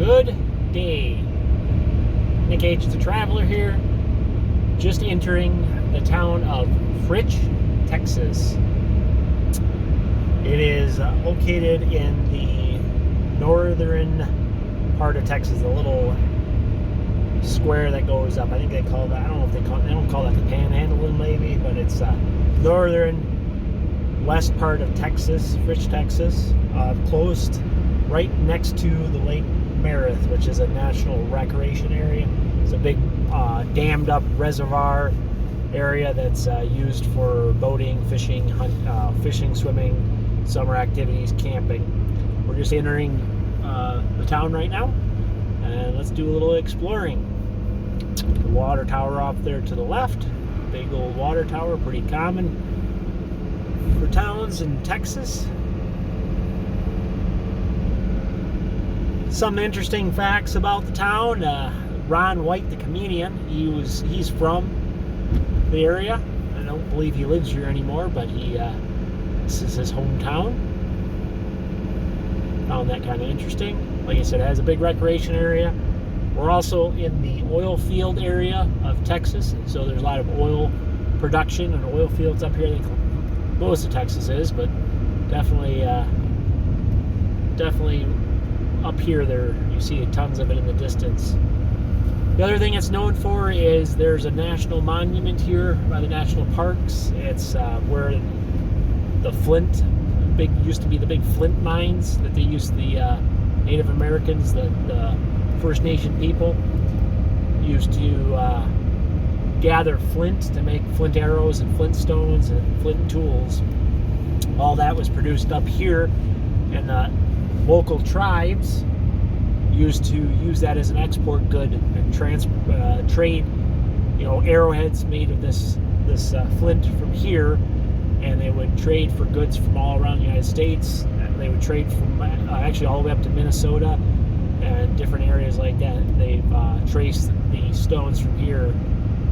Good day. Nick H. the Traveler here, just entering the town of Fritch, Texas. It is located in the northern part of Texas, a little square that goes up. I think they call that, I don't know if they don't call that the Panhandle maybe, but it's northern west part of Texas, Fritch, Texas, close right next to the Lake Merritt, which is a national recreation area. It's a big dammed up reservoir area that's used for boating, fishing, fishing, swimming, summer activities, camping. We're just entering the town right now, and let's do a little exploring. The water tower off there to the left, big old water tower, pretty common for towns in Texas. Some interesting facts about the town. Ron White, the comedian, he's from the area. I don't believe he lives here anymore, but this is his hometown. Found that kind of interesting. Like I said, it has a big recreation area. We're also in the oil field area of Texas, and so there's a lot of oil production and oil fields up here. Most of Texas is, but definitely up here there you see tons of it in the distance. The other thing it's known for is there's a national monument here by the national parks. It's where the Flint used to be the big Flint mines that they used, the Native Americans, the First Nation people used to gather flint to make flint arrows and flint stones and flint tools. All that was produced up here, and local tribes used to use that as an export good and trade, arrowheads made of this flint from here, and they would trade for goods from all around the United States. They would trade from actually all the way up to Minnesota and different areas like that. They've traced the stones from here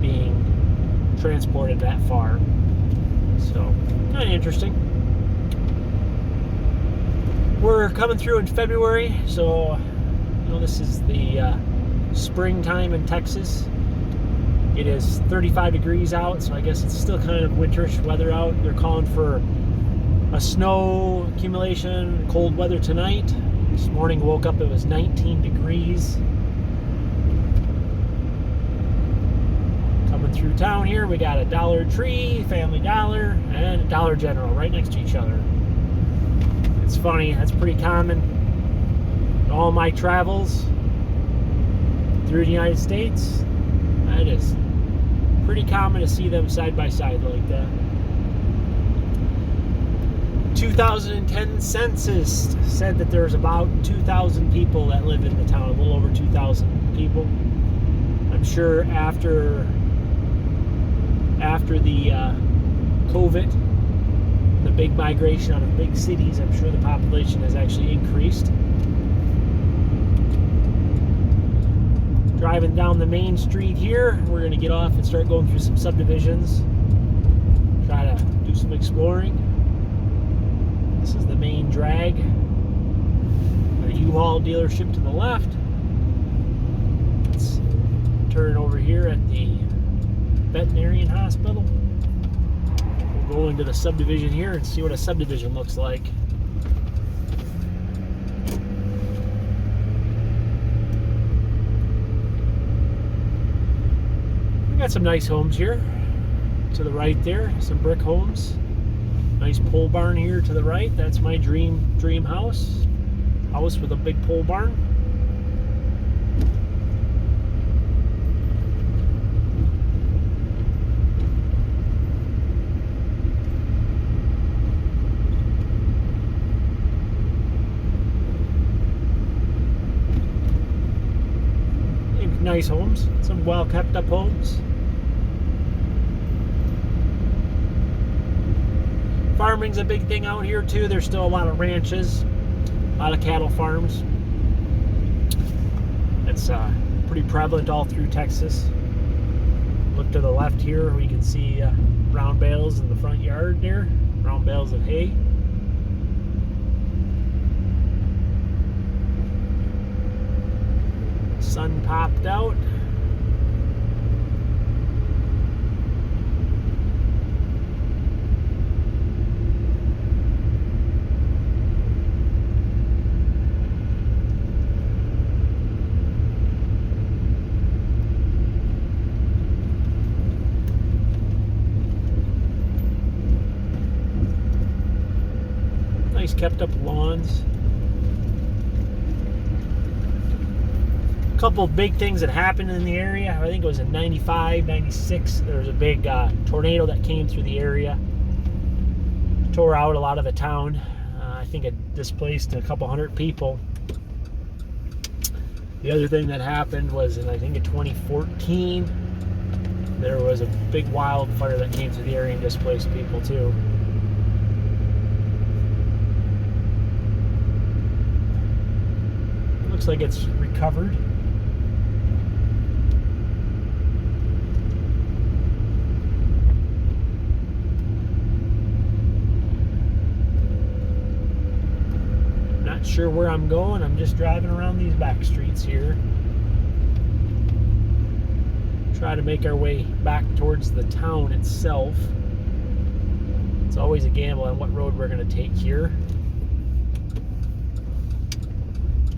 being transported that far. So, kind of interesting. We're coming through in February, so this is the springtime in Texas. It is 35 degrees out, so I guess it's still kind of winterish weather out. They're calling for a snow accumulation, cold weather tonight. This morning woke up, it was 19 degrees. Coming through town here, we got a Dollar Tree, Family Dollar, and a Dollar General right next to each other. It's funny, that's pretty common in all my travels through the United States. It is pretty common to see them side by side like that. 2010 census said that there's about 2,000 people that live in the town, a little over 2,000 people. I'm sure after the COVID, the big migration out of big cities, I'm sure the population has actually increased. Driving down the main street here, we're going to get off and start going through some subdivisions. Try to do some exploring. This is the main drag. A U-Haul dealership to the left. Let's turn over here at the veterinarian hospital. We'll go into the subdivision here and see what a subdivision looks like. We got some nice homes here to the right there, some brick homes. Nice pole barn here to the right. That's my dream house. House with a big pole barn. Nice homes, some well kept up homes. Farming's a big thing out here too. There's still a lot of ranches, a lot of cattle farms. It's pretty prevalent all through Texas. Look to the left here, we can see round bales in the front yard there, round bales of hay. Sun popped out. Nice kept up lawns. A couple of big things that happened in the area. I think it was in 95, 96. There was a big tornado that came through the area. Tore out a lot of the town. I think it displaced a couple hundred people. The other thing that happened was I think in 2014, there was a big wildfire that came through the area and displaced people too. Looks like it's recovered. Not sure where I'm going. I'm just driving around these back streets here. Try to make our way back towards the town itself. It's always a gamble on what road we're going to take here.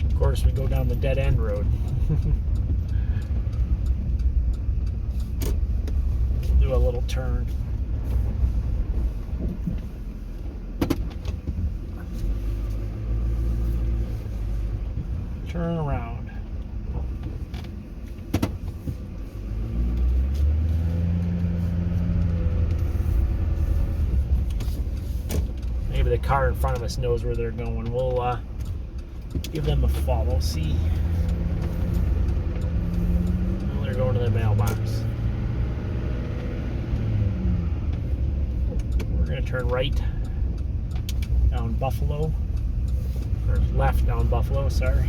Of course, we go down the dead end road. Do a little turn. Turn around. Maybe the car in front of us knows where they're going. We'll give them a follow. See, well, they're going to their mailbox. We're going to turn right down Buffalo, or left down Buffalo, sorry.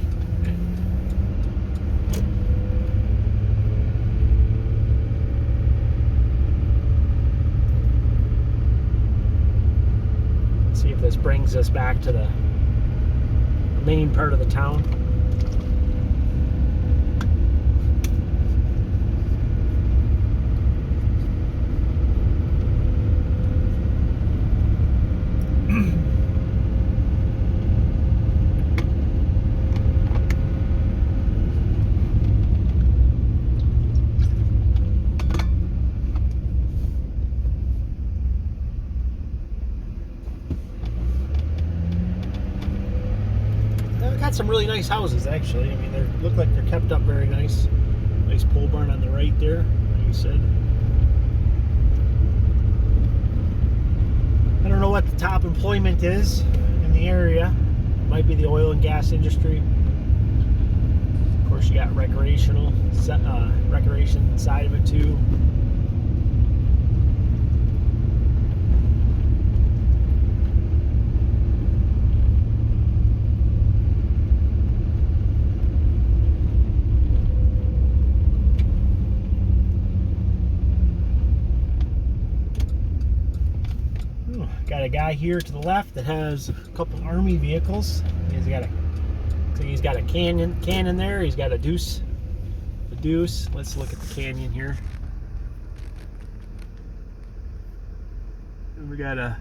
See if this brings us back to the main part of the town. Some really nice houses, actually. I mean, they look like they're kept up very nice. Nice pole barn on the right there, like you said. I don't know what the top employment is in the area. Might be the oil and gas industry. Of course, you got recreation side of it too. Got a guy here to the left that has a couple army vehicles. He's got a cannon there. He's got a deuce. Let's look at the canyon here. And we got a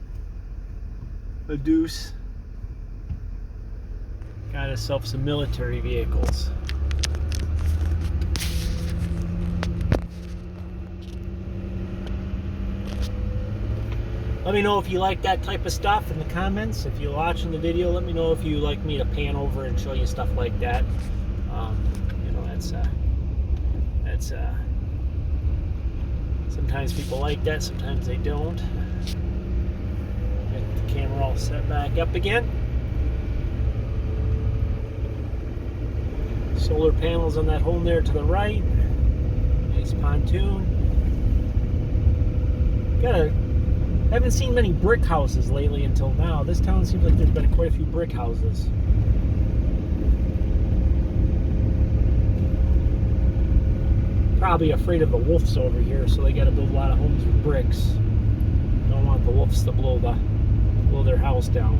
deuce. Got himself some military vehicles. Let me know if you like that type of stuff in the comments. If you're watching the video, let me know if you like me to pan over and show you stuff like that. You know, that's sometimes people like that, sometimes they don't. Get the camera all set back up again. Solar panels on that home there to the right. Nice pontoon. Haven't seen many brick houses lately until now. This town seems like there's been quite a few brick houses. Probably afraid of the wolves over here, so they got to build a lot of homes with bricks. Don't want the wolves to blow their house down.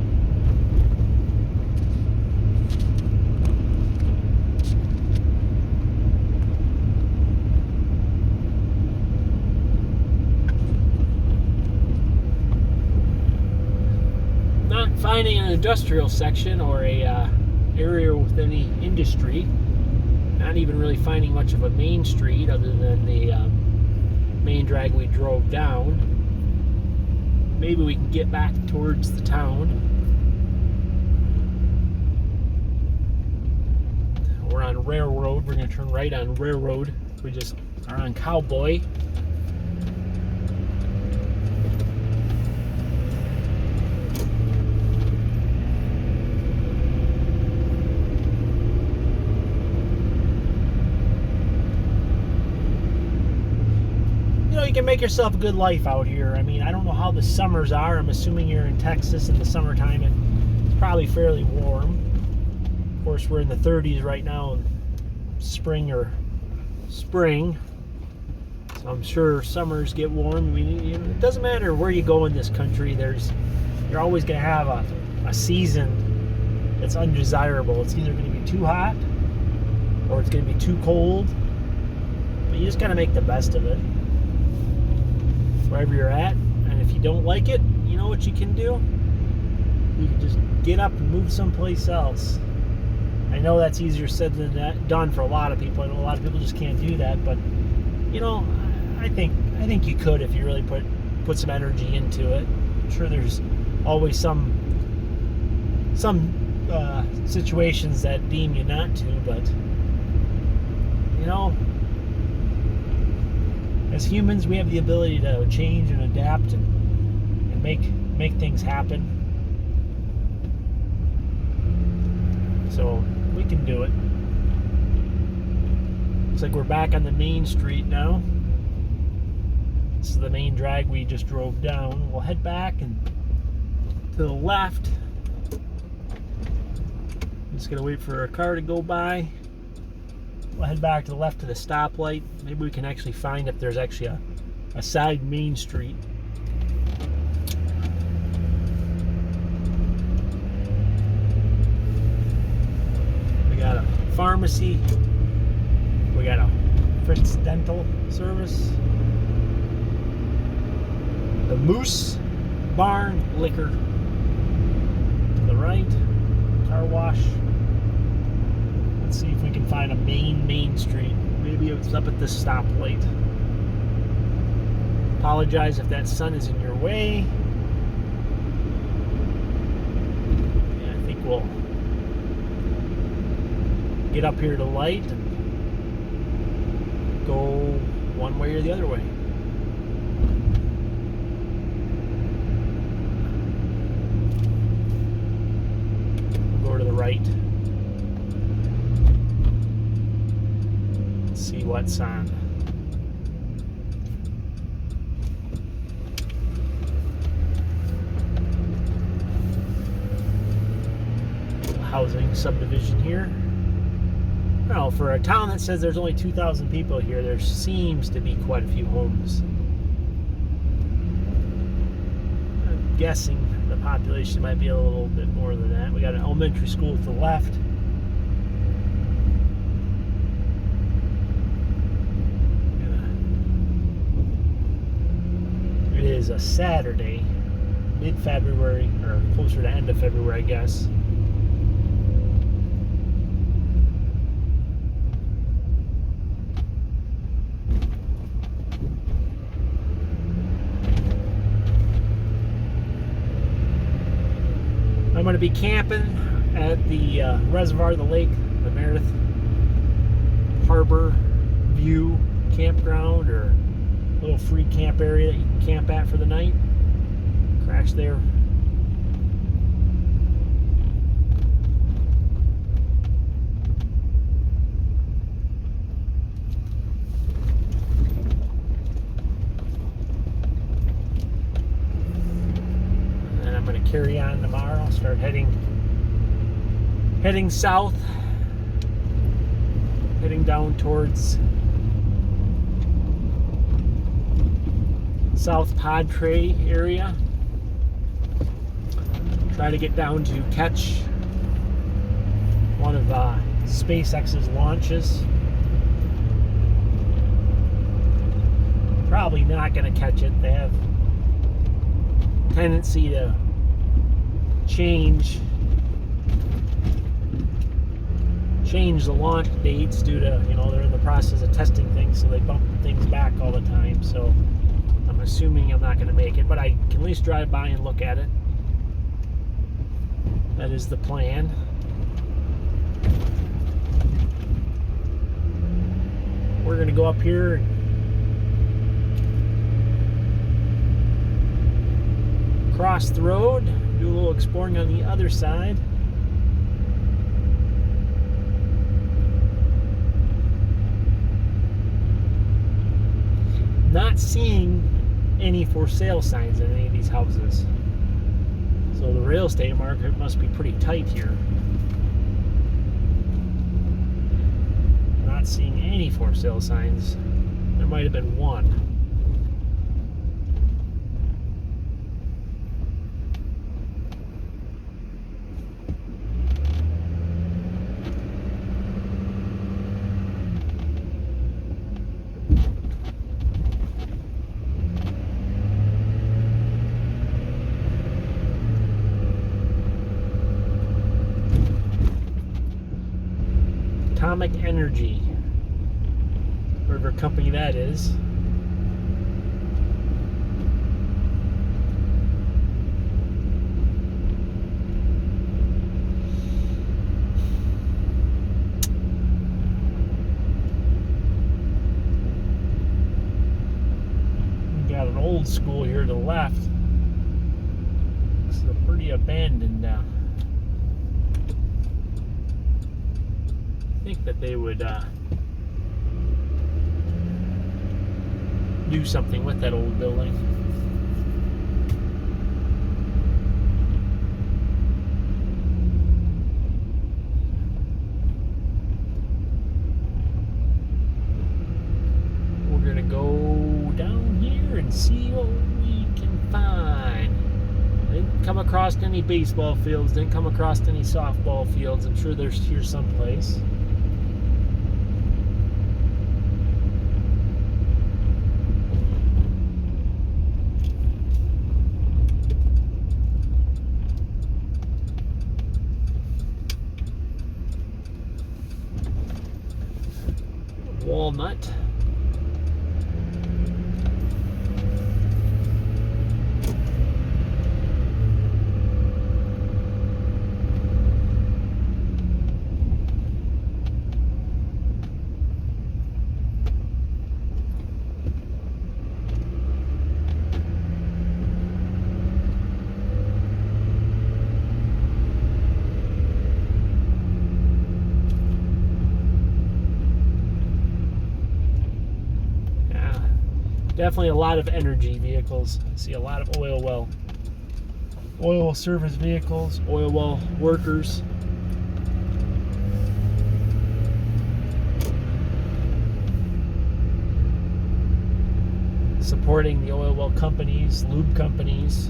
finding an industrial section or a area with any industry. Not even really finding much of a main street other than the main drag we drove down. Maybe we can get back towards the town. We're on Railroad. We're going to turn right on Railroad. We just are on Cowboy. You can make yourself a good life out here. I mean, I don't know how the summers are. I'm assuming you're in Texas in the summertime. It's probably fairly warm. Of course, we're in the 30s right now in spring. So I'm sure summers get warm. I mean, it doesn't matter where you go in this country. You're always going to have a season that's undesirable. It's either going to be too hot or it's going to be too cold. But you just got to make the best of it. Wherever you're at, and if you don't like it, you know what you can do? You can just get up and move someplace else. I know that's easier said than done for a lot of people. I know a lot of people just can't do that, but I think you could if you really put some energy into it. I'm sure there's always some situations that deem you not to, but as humans, we have the ability to change and adapt and make things happen. So we can do it. Looks like we're back on the main street now. This is the main drag we just drove down. We'll head back and to the left. I'm just gonna wait for a car to go by. We'll head back to the left to the stoplight. Maybe we can actually find if there's actually a side main street. We got a pharmacy. We got a Fritch dental service. The Moose Barn Liquor. To the right, car wash. Let's see if we can find a main street. Maybe it's up at this stoplight. Apologize if that sun is in your way. Yeah, I think we'll get up here to light and go one way or the other way. We'll go to the right. See what's on. Housing subdivision here. Well, for a town that says there's only 2,000 people here, there seems to be quite a few homes. I'm guessing the population might be a little bit more than that. We got an elementary school to the left. It is a Saturday, mid-February, or closer to end of February, I guess. I'm going to be camping at the reservoir, the lake, the Meredith Harbor View campground, or little free camp area that you can camp at for the night. Crash there. And I'm going to carry on tomorrow. Start heading south, heading down towards South Padre area. Try to get down to catch one of SpaceX's launches. Probably not going to catch it. They have a tendency to change the launch dates due to, they're in the process of testing things, so they bump things back all the time. So I'm assuming I'm not going to make it, but I can at least drive by and look at it. That is the plan. We're going to go up here and cross the road, do a little exploring on the other side. Not seeing any for sale signs in any of these houses. So the real estate market must be pretty tight here. Not seeing any for sale signs. There might have been one. Atomic Energy, whatever company that is. We got an old school here to the left. This is a pretty abandoned I think that they would do something with that old building. We're gonna go down here and see what we can find. Didn't come across any baseball fields, didn't come across any softball fields. I'm sure there's here someplace. Walnut. Definitely a lot of energy vehicles. I see a lot of oil service vehicles, oil well workers. Supporting the oil well companies, lube companies.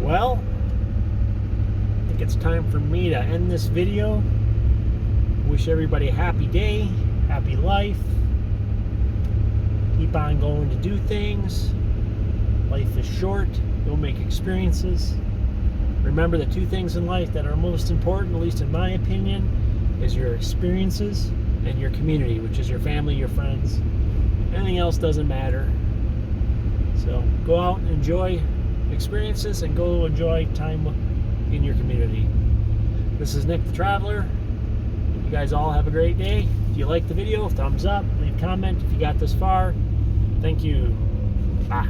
Well, I think it's time for me to end this video. Wish everybody a happy day, happy life. Keep on going to do things. Life is short. Go make experiences. Remember the two things in life that are most important, at least in my opinion, is your experiences and your community, which is your family, your friends. Anything else doesn't matter. So go out and enjoy experiences and go enjoy time in your community. This is Nick the Traveler. You guys all have a great day. If you like the video, thumbs up, leave a comment if you got this far. Thank you. Bye.